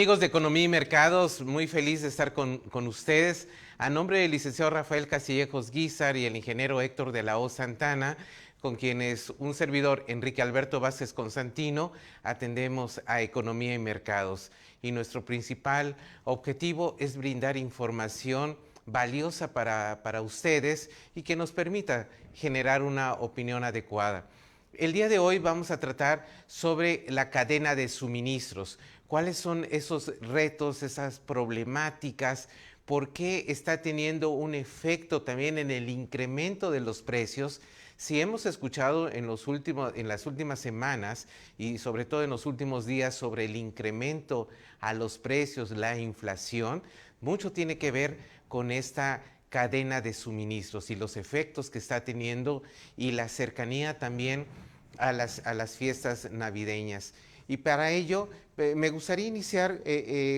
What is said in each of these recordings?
amigos de Economía y Mercados? Muy feliz de estar con ustedes. A nombre del licenciado Rafael Castillejos Guízar y el ingeniero Héctor de la O Santana, con quienes un servidor, Enrique Alberto Vázquez Constantino, atendemos a Economía y Mercados. Y nuestro principal objetivo es brindar información valiosa para ustedes y que nos permita generar una opinión adecuada. El día de hoy vamos a tratar sobre la cadena de suministros. ¿Cuáles son esos retos, esas problemáticas? ¿Por qué está teniendo un efecto también en el incremento de los precios? Si hemos escuchado en las últimas semanas y sobre todo en los últimos días sobre el incremento a los precios, la inflación, mucho tiene que ver con esta cadena de suministros y los efectos que está teniendo y la cercanía también a las fiestas navideñas. Y para ello me gustaría iniciar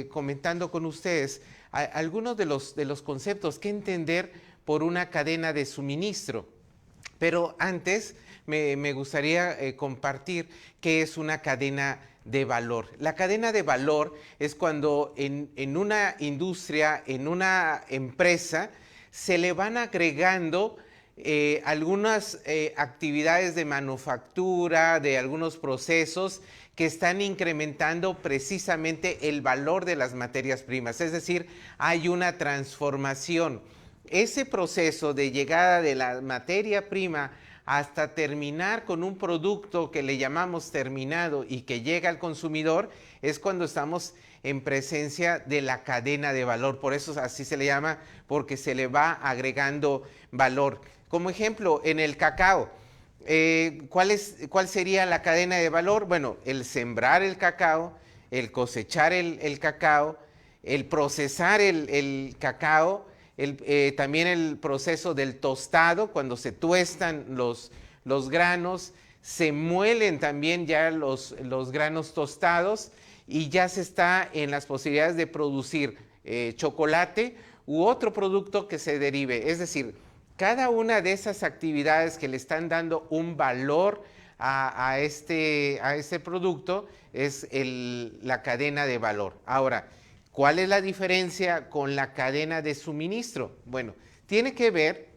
comentando con ustedes algunos de los conceptos que entender por una cadena de suministro. Pero antes me gustaría compartir qué es una cadena de valor. La cadena de valor es cuando en una industria, en una empresa, se le van agregando algunas actividades de manufactura, de algunos procesos que están incrementando precisamente el valor de las materias primas. Es decir, hay una transformación. Ese proceso de llegada de la materia prima hasta terminar con un producto que le llamamos terminado y que llega al consumidor, es cuando estamos en presencia de la cadena de valor. Por eso así se le llama, porque se le va agregando valor. Como ejemplo, en el cacao, ¿cuál sería la cadena de valor? Bueno, el sembrar el cacao, el cosechar el cacao, el procesar el cacao, también el proceso del tostado, cuando se tuestan los granos, se muelen también ya los granos tostados y ya se está en las posibilidades de producir chocolate u otro producto que se derive. Es decir, cada una de esas actividades que le están dando un valor a este producto es la cadena de valor. Ahora, ¿cuál es la diferencia con la cadena de suministro? Bueno, tiene que ver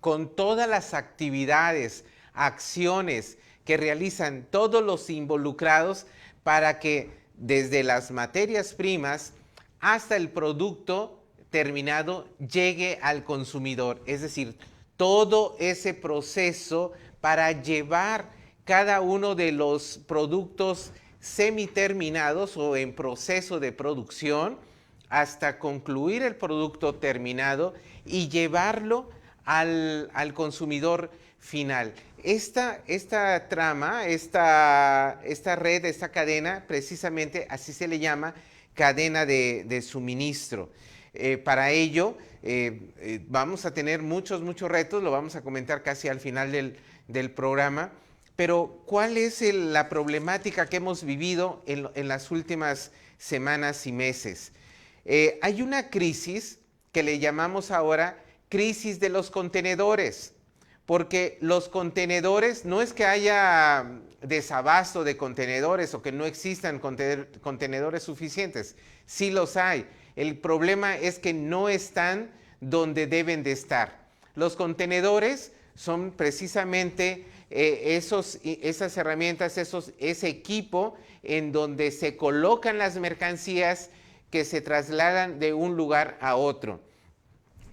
con todas las actividades, acciones que realizan todos los involucrados para que desde las materias primas hasta el producto terminado llegue al consumidor. Es decir, todo ese proceso para llevar cada uno de los productos semiterminados o en proceso de producción hasta concluir el producto terminado y llevarlo al consumidor final. Esta trama, esta red, esta cadena, precisamente así se le llama, cadena de suministro. Para ello vamos a tener muchos retos, lo vamos a comentar casi al final del programa, pero ¿cuál es la problemática que hemos vivido en las últimas semanas y meses? Hay una crisis que le llamamos ahora crisis de los contenedores, porque los contenedores, no es que haya desabasto de contenedores o que no existan contenedores suficientes, sí los hay. El problema es que no están donde deben de estar. Los contenedores son precisamente esas herramientas, ese equipo en donde se colocan las mercancías que se trasladan de un lugar a otro.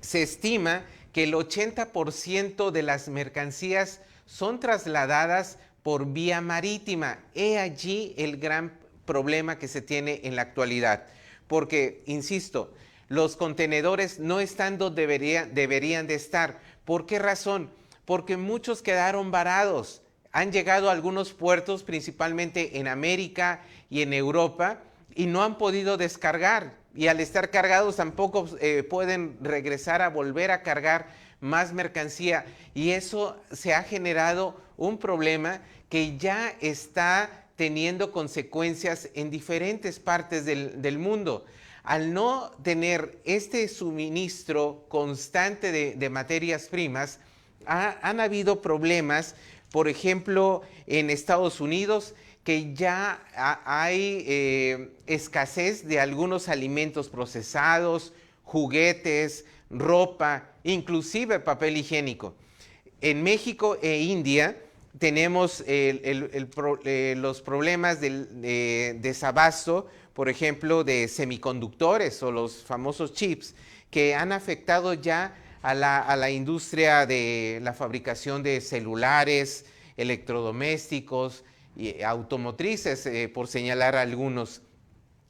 Se estima que el 80% de las mercancías son trasladadas por vía marítima. He allí el gran problema que se tiene en la actualidad. Porque, insisto, los contenedores no están donde deberían de estar. ¿Por qué razón? Porque muchos quedaron varados. Han llegado a algunos puertos, principalmente en América y en Europa, y no han podido descargar. Y al estar cargados tampoco pueden regresar a volver a cargar más mercancía. Y eso se ha generado un problema que ya está teniendo consecuencias en diferentes partes del mundo. Al no tener este suministro constante de materias primas, han habido problemas, por ejemplo, en Estados Unidos que ya hay escasez de algunos alimentos procesados, juguetes, ropa, inclusive papel higiénico. En México e India tenemos los problemas del desabasto, por ejemplo, de semiconductores o los famosos chips, que han afectado ya a la industria de la fabricación de celulares, electrodomésticos y automotrices, por señalar algunos.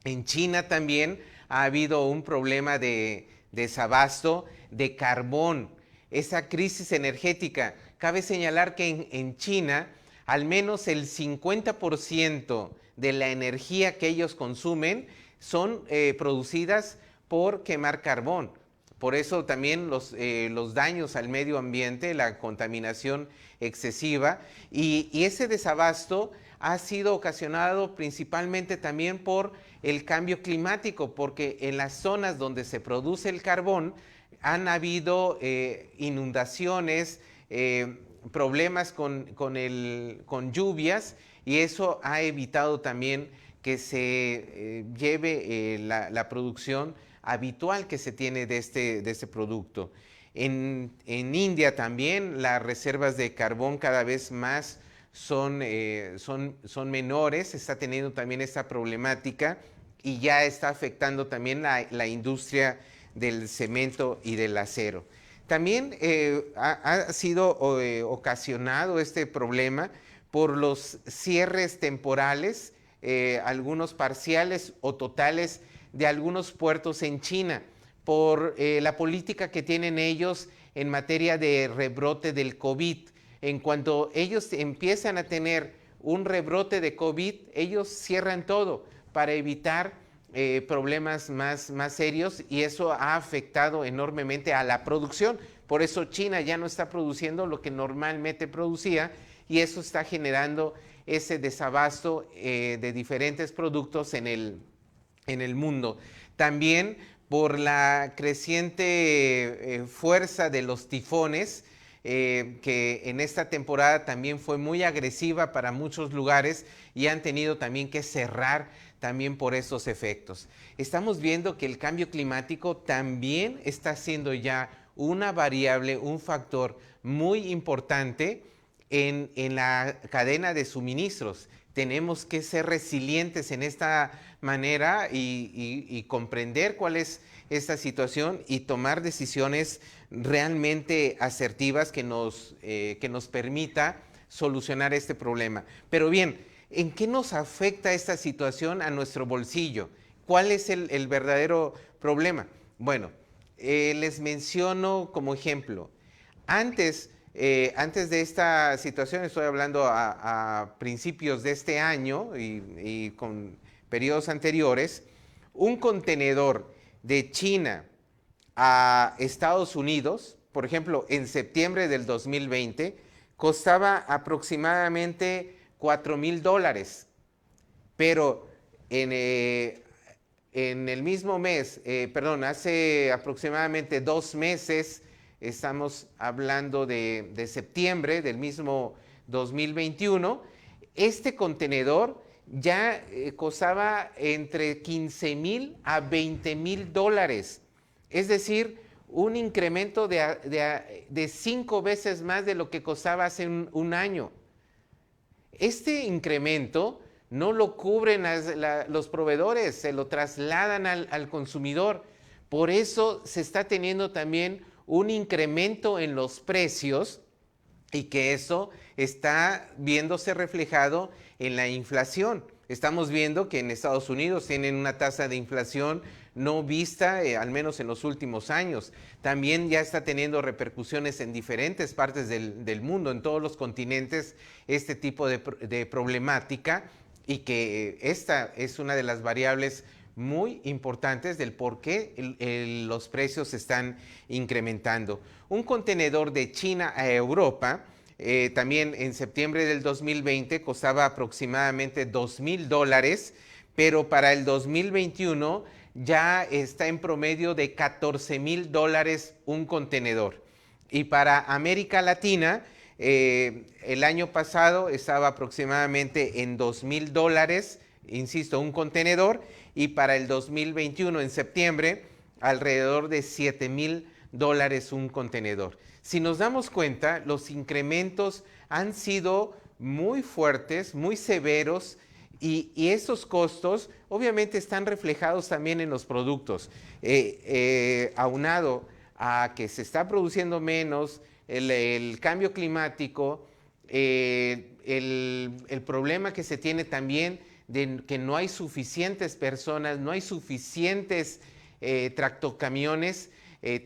En China también ha habido un problema de desabasto de carbón, esa crisis energética. Cabe señalar que en China al menos el 50% de la energía que ellos consumen son producidas por quemar carbón. Por eso también los daños al medio ambiente, la contaminación excesiva y ese desabasto ha sido ocasionado principalmente también por el cambio climático, porque en las zonas donde se produce el carbón han habido inundaciones, problemas con lluvias, y eso ha evitado también que se lleve la producción habitual que se tiene de este producto. En India también las reservas de carbón cada vez más son menores, se está teniendo también esta problemática y ya está afectando también la industria del cemento y del acero. También ha sido ocasionado este problema por los cierres temporales, algunos parciales o totales de algunos puertos en China, por la política que tienen ellos en materia de rebrote del COVID. En cuanto ellos empiezan a tener un rebrote de COVID, ellos cierran todo para evitar problemas más serios, y eso ha afectado enormemente a la producción. Por eso China ya no está produciendo lo que normalmente producía, y eso está generando ese desabasto de diferentes productos en el mundo. También por la creciente fuerza de los tifones, que en esta temporada también fue muy agresiva para muchos lugares y han tenido también que cerrar también por esos efectos. Estamos viendo que el cambio climático también está siendo ya una variable, un factor muy importante en la cadena de suministros. Tenemos que ser resilientes en esta manera y comprender cuál es esta situación y tomar decisiones realmente asertivas que nos permita solucionar este problema. Pero bien, ¿en qué nos afecta esta situación a nuestro bolsillo? ¿Cuál es el verdadero problema? Bueno, les menciono como ejemplo. Antes de esta situación, estoy hablando a principios de este año y con periodos anteriores, un contenedor de China a Estados Unidos, por ejemplo, en septiembre del 2020, costaba aproximadamente $4,000, pero en el mismo mes, hace aproximadamente 2 meses, estamos hablando de septiembre del mismo 2021, este contenedor ya costaba entre $15,000 a $20,000, es decir, un incremento de 5 veces más de lo que costaba hace un año. Este incremento no lo cubren los proveedores, se lo trasladan al consumidor. Por eso se está teniendo también un incremento en los precios, y que eso está viéndose reflejado en la inflación. Estamos viendo que en Estados Unidos tienen una tasa de inflación no vista, al menos en los últimos años. También ya está teniendo repercusiones en diferentes partes del mundo, en todos los continentes, este tipo de problemática, y que esta es una de las variables muy importantes del por qué los precios se están incrementando. Un contenedor de China a Europa, también en septiembre del 2020 costaba aproximadamente $2,000, pero para el 2021 ya está en promedio de $14,000 un contenedor. Y para América Latina, El año pasado estaba aproximadamente en $2,000, insisto, un contenedor, y para el 2021, en septiembre, alrededor de $7,000 un contenedor. Si nos damos cuenta, los incrementos han sido muy fuertes, muy severos, y estos costos obviamente están reflejados también en los productos. Aunado a que se está produciendo menos, el cambio climático, el problema que se tiene también de que no hay suficientes personas, no hay suficientes tractocamiones,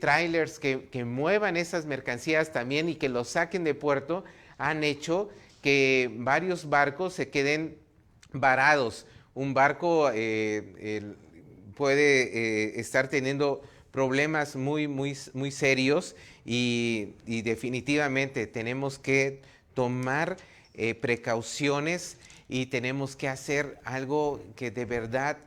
trailers que muevan esas mercancías también y que los saquen de puerto, han hecho que varios barcos se queden varados. Un barco puede estar teniendo problemas muy serios y definitivamente tenemos que tomar precauciones y tenemos que hacer algo que de verdad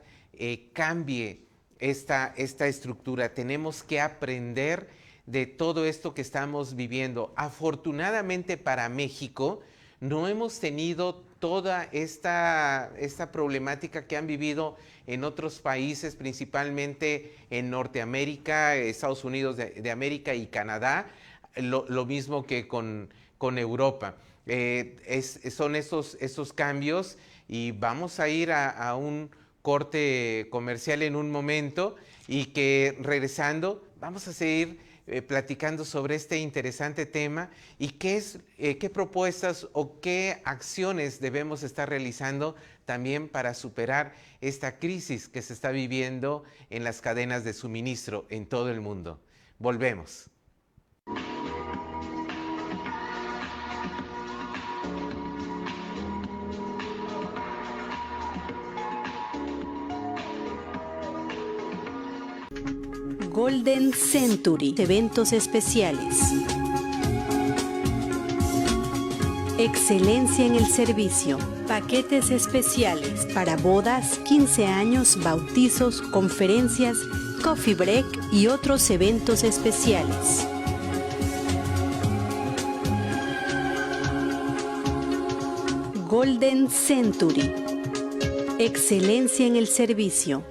cambie esta estructura. Tenemos que aprender de todo esto que estamos viviendo. Afortunadamente para México no hemos tenido toda esta problemática que han vivido en otros países, principalmente en Norteamérica, Estados Unidos de América y Canadá, lo mismo que con Europa. Son estos cambios, y vamos a ir a un corte comercial en un momento, y que regresando vamos a seguir platicando sobre este interesante tema y qué propuestas o qué acciones debemos estar realizando también para superar esta crisis que se está viviendo en las cadenas de suministro en todo el mundo. Volvemos. Golden Century, eventos especiales. Excelencia en el servicio. Paquetes especiales para bodas, 15 años, bautizos, conferencias, coffee break y otros eventos especiales. Golden Century. Excelencia en el servicio.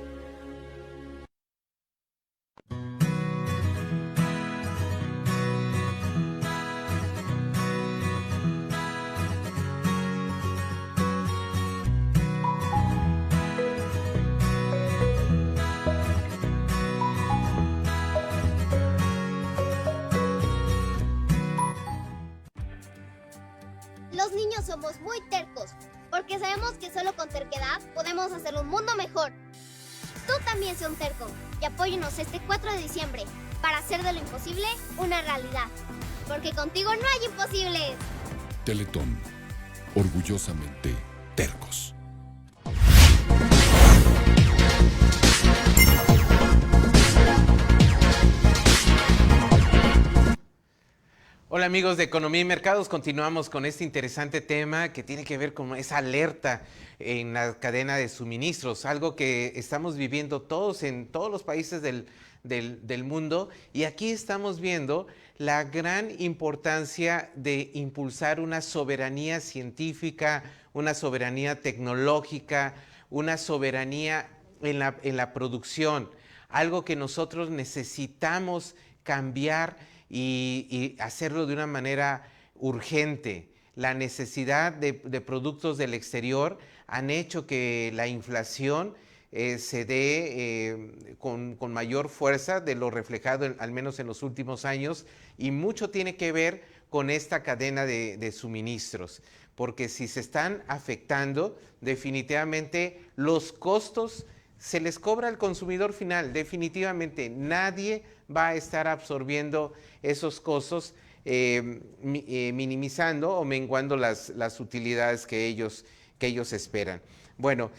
Los niños somos muy tercos, porque sabemos que solo con terquedad podemos hacer un mundo mejor. Tú también sé un terco y apóyenos este 4 de diciembre para hacer de lo imposible una realidad. Porque contigo no hay imposibles. Teletón, orgullosamente tercos. Hola amigos de Economía y Mercados, continuamos con este interesante tema que tiene que ver con esa alerta en la cadena de suministros, algo que estamos viviendo todos en todos los países del mundo, y aquí estamos viendo la gran importancia de impulsar una soberanía científica, una soberanía tecnológica, una soberanía en la producción, algo que nosotros necesitamos cambiar y hacerlo de una manera urgente. La necesidad de productos del exterior han hecho que la inflación se dé con mayor fuerza de lo reflejado al menos en los últimos años, y mucho tiene que ver con esta cadena de suministros, porque si se están afectando, definitivamente los costos se les cobra al consumidor final. Definitivamente nadie va a estar absorbiendo esos costos, minimizando o menguando las utilidades que ellos esperan. Bueno,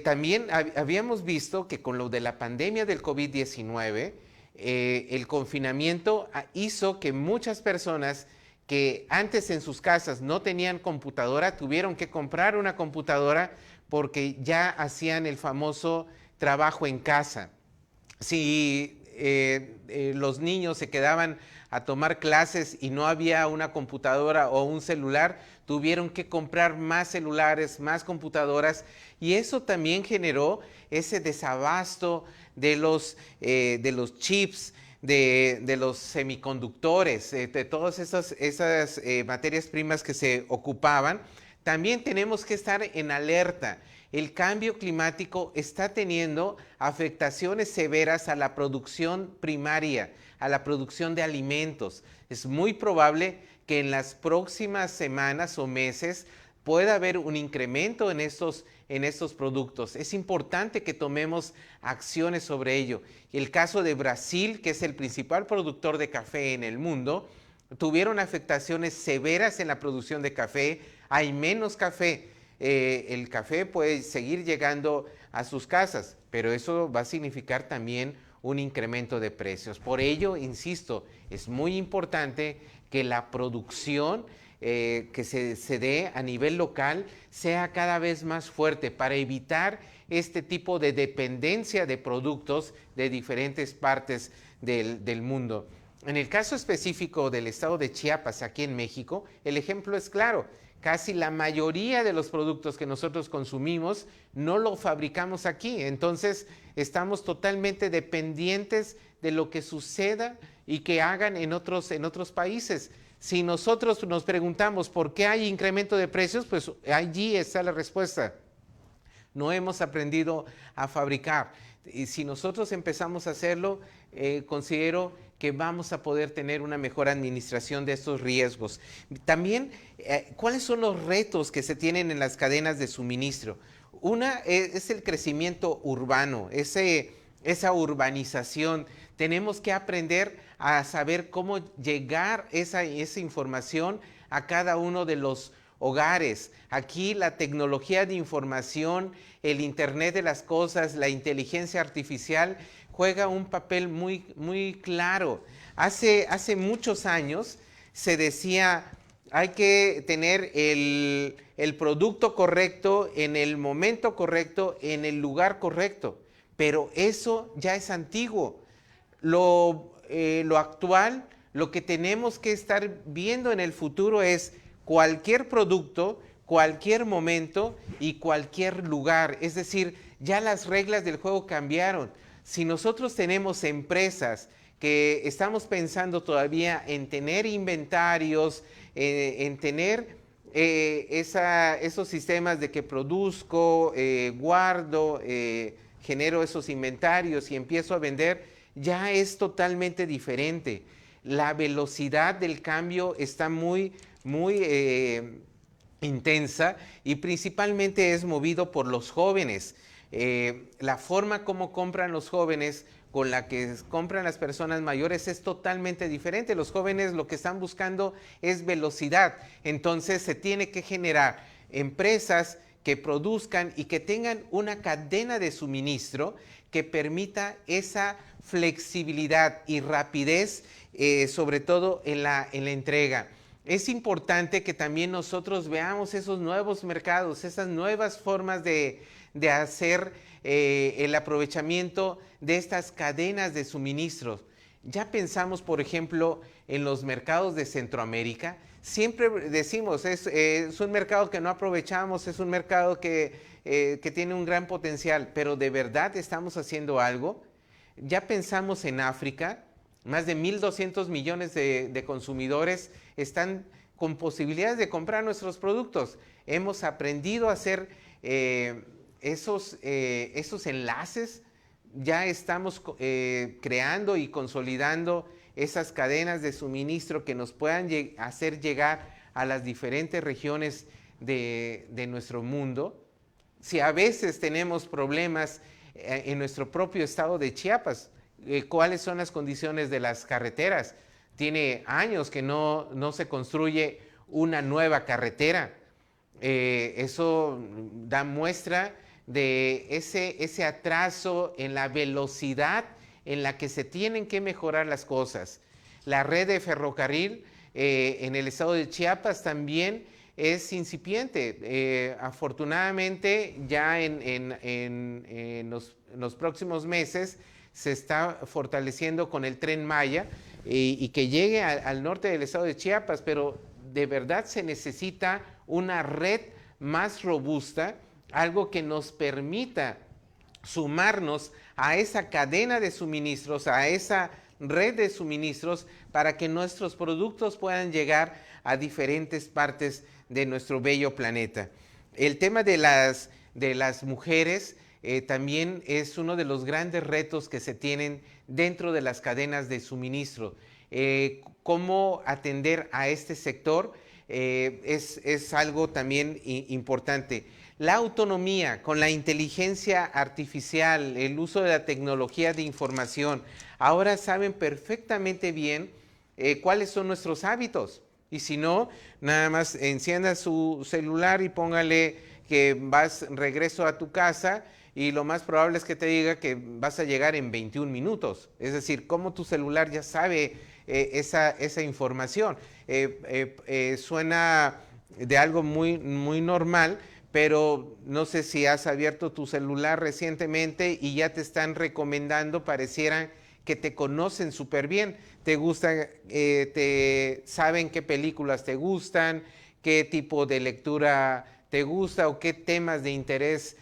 también habíamos visto que con lo de la pandemia del COVID-19, el confinamiento hizo que muchas personas que antes en sus casas no tenían computadora, tuvieron que comprar una computadora porque ya hacían el famoso trabajo en casa. Si los niños se quedaban a tomar clases y no había una computadora o un celular, tuvieron que comprar más celulares, más computadoras, y eso también generó ese desabasto de los chips, de los semiconductores, de todas esas materias primas que se ocupaban. También tenemos que estar en alerta. El cambio climático está teniendo afectaciones severas a la producción primaria, a la producción de alimentos. Es muy probable que en las próximas semanas o meses pueda haber un incremento en estos productos. Es importante que tomemos acciones sobre ello. El caso de Brasil, que es el principal productor de café en el mundo, tuvieron afectaciones severas en la producción de café. Hay menos café. El café puede seguir llegando a sus casas, pero eso va a significar también un incremento de precios. Por ello, insisto, es muy importante que la producción que se dé a nivel local sea cada vez más fuerte para evitar este tipo de dependencia de productos de diferentes partes del mundo. En el caso específico del estado de Chiapas, aquí en México, el ejemplo es claro. Casi la mayoría de los productos que nosotros consumimos no lo fabricamos aquí. Entonces, estamos totalmente dependientes de lo que suceda y que hagan en otros países. Si nosotros nos preguntamos por qué hay incremento de precios, pues allí está la respuesta. No hemos aprendido a fabricar. Y si nosotros empezamos a hacerlo, considero que vamos a poder tener una mejor administración de estos riesgos. También, ¿cuáles son los retos que se tienen en las cadenas de suministro? Una es el crecimiento urbano, esa urbanización. Tenemos que aprender a saber cómo llegar esa información a cada uno de los hogares. Aquí la tecnología de información, el Internet de las cosas, la inteligencia artificial juega un papel muy, muy claro. Hace muchos años se decía, hay que tener el producto correcto, en el momento correcto, en el lugar correcto, pero eso ya es antiguo. Lo actual, lo que tenemos que estar viendo en el futuro es cualquier producto, cualquier momento y cualquier lugar. Es decir, ya las reglas del juego cambiaron. Si nosotros tenemos empresas que estamos pensando todavía en tener inventarios, en tener esos sistemas de que produzco, guardo, genero esos inventarios y empiezo a vender, ya es totalmente diferente. La velocidad del cambio está muy intensa y principalmente es movido por los jóvenes. La forma como compran los jóvenes con la que compran las personas mayores es totalmente diferente. Los jóvenes lo que están buscando es velocidad. Entonces se tiene que generar empresas que produzcan y que tengan una cadena de suministro que permita esa flexibilidad y rapidez, sobre todo en la entrega. Es importante que también nosotros veamos esos nuevos mercados, esas nuevas formas de hacer el aprovechamiento de estas cadenas de suministros. Ya pensamos, por ejemplo, en los mercados de Centroamérica. Siempre decimos, es un mercado que no aprovechamos, es un mercado que tiene un gran potencial, pero ¿de verdad estamos haciendo algo? Ya pensamos en África, más de 1.200 millones de consumidores están con posibilidades de comprar nuestros productos. Hemos aprendido a hacer esos enlaces, ya estamos creando y consolidando esas cadenas de suministro que nos puedan hacer llegar a las diferentes regiones de nuestro mundo. Si a veces tenemos problemas en nuestro propio estado de Chiapas, ¿cuáles son las condiciones de las carreteras? Tiene años que no se construye una nueva carretera. Eso da muestra de ese atraso en la velocidad en la que se tienen que mejorar las cosas. La red de ferrocarril en el estado de Chiapas también es incipiente. Afortunadamente, ya en los próximos meses se está fortaleciendo con el Tren Maya y que llegue al norte del estado de Chiapas, pero de verdad se necesita una red más robusta, algo que nos permita sumarnos a esa cadena de suministros, a esa red de suministros, para que nuestros productos puedan llegar a diferentes partes de nuestro bello planeta. El tema de las mujeres también es uno de los grandes retos que se tienen dentro de las cadenas de suministro. Cómo atender a este sector es algo también importante. La autonomía con la inteligencia artificial, el uso de la tecnología de información, ahora saben perfectamente bien cuáles son nuestros hábitos. Y si no, nada más encienda su celular y póngale que vas regreso a tu casa y lo más probable es que te diga que vas a llegar en 21 minutos. Es decir, cómo tu celular ya sabe esa información. Suena de algo muy, muy normal, pero no sé si has abierto tu celular recientemente y ya te están recomendando, parecieran que te conocen súper bien. Te gustan, saben qué películas te gustan, qué tipo de lectura te gusta o qué temas de interés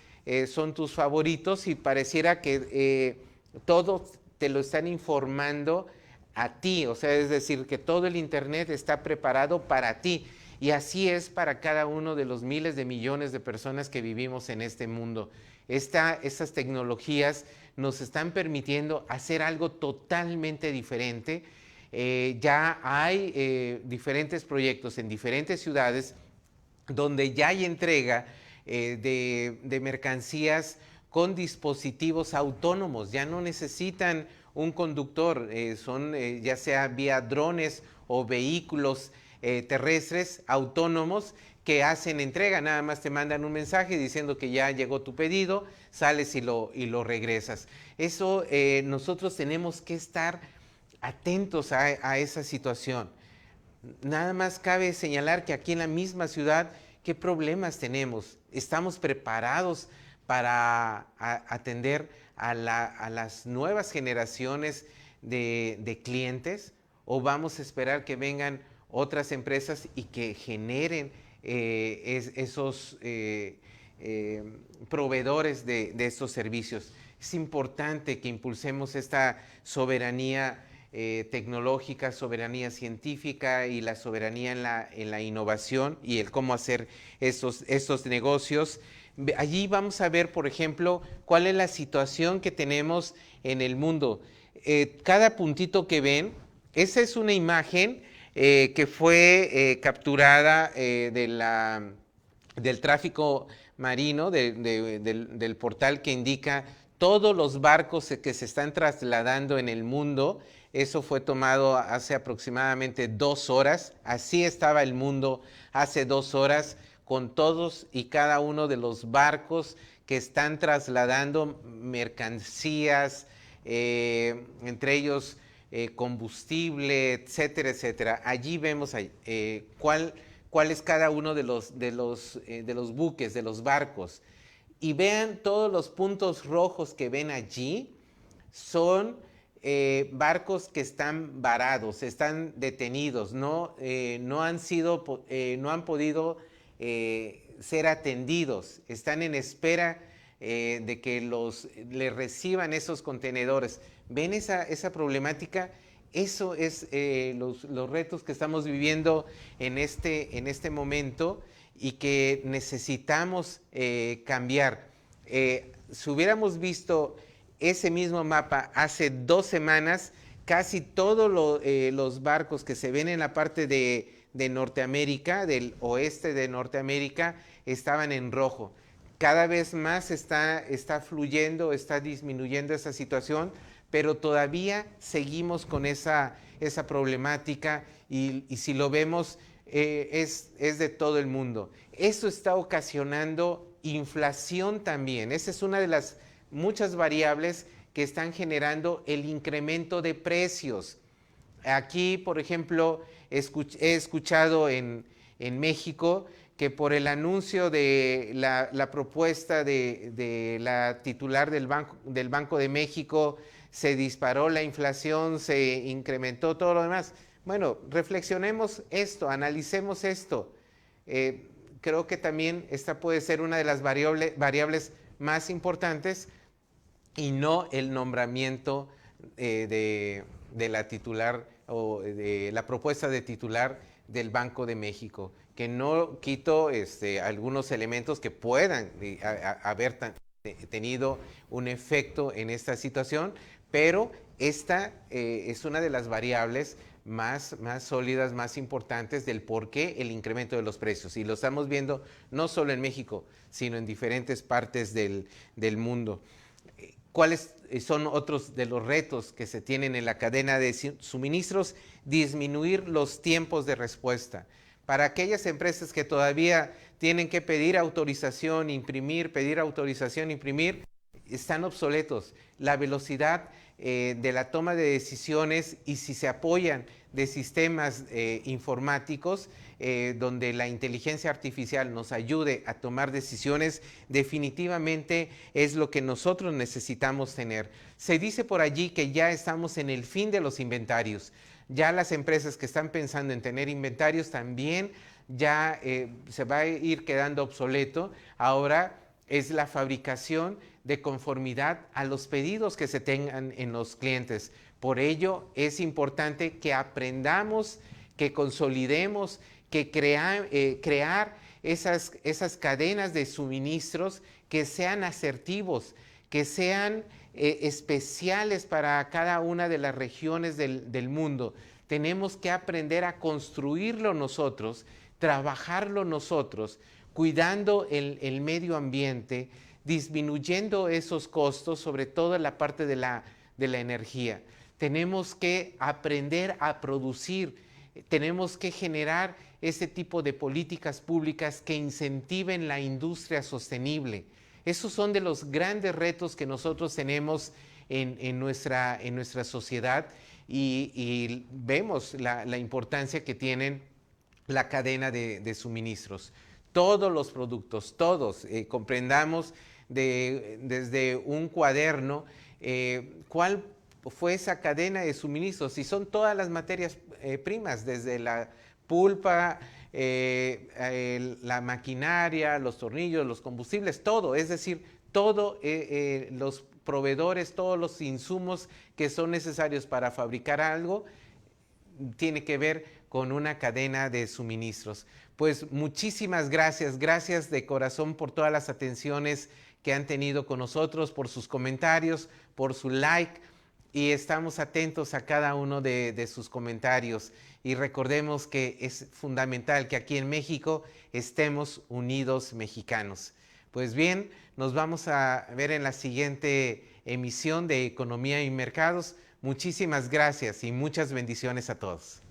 son tus favoritos, y pareciera que todo te lo están informando a ti, o sea, es decir, que todo el internet está preparado para ti. Y así es para cada uno de los miles de millones de personas que vivimos en este mundo. Estas tecnologías nos están permitiendo hacer algo totalmente diferente. Ya hay diferentes proyectos en diferentes ciudades donde ya hay entrega de mercancías con dispositivos autónomos. Ya no necesitan un conductor, ya sea vía drones o vehículos terrestres autónomos que hacen entrega. Nada más te mandan un mensaje diciendo que ya llegó tu pedido, sales y lo regresas. Eso nosotros tenemos que estar atentos a esa situación. Nada más cabe señalar que aquí en la misma ciudad, ¿qué problemas tenemos? ¿Estamos preparados para atender a las nuevas generaciones de clientes? ¿O vamos a esperar que vengan otras empresas y que generen esos proveedores de estos servicios? Es importante que impulsemos esta soberanía tecnológica, soberanía científica y la soberanía en la innovación y el cómo hacer estos negocios. Allí vamos a ver, por ejemplo, cuál es la situación que tenemos en el mundo. Cada puntito que ven, esa es una imagen que fue capturada del tráfico marino, del portal que indica todos los barcos que se están trasladando en el mundo. Eso fue tomado hace aproximadamente 2 horas. Así estaba el mundo hace 2 horas, con todos y cada uno de los barcos que están trasladando mercancías, entre ellos combustible, etcétera, etcétera. Allí vemos cuál es cada uno de los buques, de los barcos. Y vean todos los puntos rojos que ven allí, son barcos que están varados, están detenidos, no han podido ser atendidos, están en espera de que les reciban esos contenedores. ¿Ven esa problemática? Eso es los retos que estamos viviendo en este momento y que necesitamos cambiar. Si hubiéramos visto ese mismo mapa hace 2 semanas, casi todos los barcos que se ven en la parte de Norteamérica, del oeste de Norteamérica, estaban en rojo. Cada vez más está fluyendo, está disminuyendo esa situación, pero todavía seguimos con esa problemática y si lo vemos es de todo el mundo. Eso está ocasionando inflación también. Esa es una de las muchas variables que están generando el incremento de precios. Aquí, por ejemplo, he escuchado en México que por el anuncio de la propuesta de la titular del Banco de México se disparó la inflación, se incrementó todo lo demás. Bueno, reflexionemos esto, analicemos esto. Creo que también esta puede ser una de las variables más importantes y no el nombramiento de la titular o de la propuesta de titular del Banco de México, que no quito algunos elementos que puedan haber tenido un efecto en esta situación, pero esta es una de las variables más sólidas, más importantes del por qué el incremento de los precios. Y lo estamos viendo no solo en México, sino en diferentes partes del mundo. ¿Cuáles son otros de los retos que se tienen en la cadena de suministros? Disminuir los tiempos de respuesta. Para aquellas empresas que todavía tienen que pedir autorización, imprimir, están obsoletos. La velocidad de la toma de decisiones, y si se apoyan de sistemas informáticos donde la inteligencia artificial nos ayude a tomar decisiones, definitivamente es lo que nosotros necesitamos tener. Se dice por allí que ya estamos en el fin de los inventarios. Ya las empresas que están pensando en tener inventarios también ya se va a ir quedando obsoleto. Ahora es la fabricación de conformidad a los pedidos que se tengan en los clientes. Por ello es importante que aprendamos, que consolidemos, que crear esas cadenas de suministros que sean asertivos, que sean especiales para cada una de las regiones del mundo. Tenemos que aprender a construirlo nosotros, trabajarlo nosotros, cuidando el medio ambiente, disminuyendo esos costos, sobre todo en la parte de la energía. Tenemos que aprender a producir, tenemos que generar ese tipo de políticas públicas que incentiven la industria sostenible. Esos son de los grandes retos que nosotros tenemos en nuestra sociedad y vemos la importancia que tienen la cadena de suministros. Todos los productos, todos, comprendamos desde un cuaderno cuál fue esa cadena de suministros, y son todas las materias primas, desde la pulpa, la maquinaria, los tornillos, los combustibles, todo, es decir, todos los proveedores, todos los insumos que son necesarios para fabricar algo, tiene que ver con una cadena de suministros. Pues muchísimas gracias, gracias de corazón por todas las atenciones que han tenido con nosotros, por sus comentarios, por su like, y estamos atentos a cada uno de sus comentarios. Y recordemos que es fundamental que aquí en México estemos unidos mexicanos. Pues bien, nos vamos a ver en la siguiente emisión de Economía y Mercados. Muchísimas gracias y muchas bendiciones a todos.